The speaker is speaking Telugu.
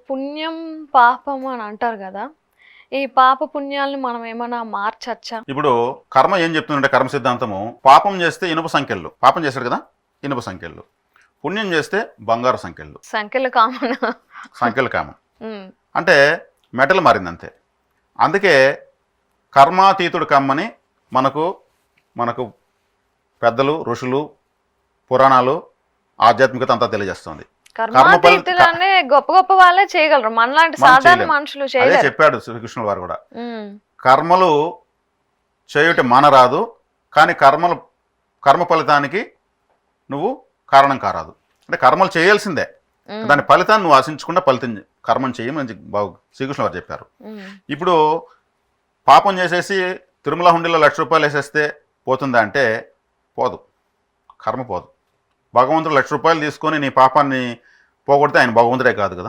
పుణ్యం, పాపం అని అంటారు కదా! ఈ పాప పుణ్యాలను మనం ఏమైనా మార్చచ్చా? ఇప్పుడు కర్మ ఏం చెప్తుందంటే కర్మ సిద్ధాంతము, పాపం చేస్తే ఇనుప సంఖ్యలు, పాపం చేశాడు కదా ఇనుప సంఖ్యలు, పుణ్యం చేస్తే బంగారు సంఖ్యలు. సంఖ్యలు కామన్. సంఖ్యలు కామన్ అంటే మెటల్ మారింది అంతే. అందుకే కర్మాతీతుడు కమ్మని మనకు మనకు పెద్దలు, ఋషులు, పురాణాలు, ఆధ్యాత్మికత అంతా తెలియజేస్తుంది. కర్మాతీతులనే గొప్ప గొప్ప వాళ్ళే చేయగలరు, మనలాంటి సాధారణ మనుషులు అదే చేయలేరు. చెప్పాడు శ్రీకృష్ణుల వారు కూడా. కర్మలు చేయుట మానరాదు, కానీ కర్మ ఫలితానికి నువ్వు కారణం కారాదు. అంటే కర్మలు చేయాల్సిందే, దాని ఫలితాన్ని నువ్వు ఆశించకుండా ఫలితం కర్మం చేయమని బాగు శ్రీకృష్ణ వారు చెప్పారు. ఇప్పుడు పాపం చేసేసి తిరుమల హుండీలో ₹1,00,000 వేసేస్తే పోతుందా అంటే పోదు, కర్మ పోదు. భగవంతుడు ₹1,00,000 తీసుకొని నీ పాపాన్ని పోగొడితే ఆయన భగవంతుడే కాదు కదా.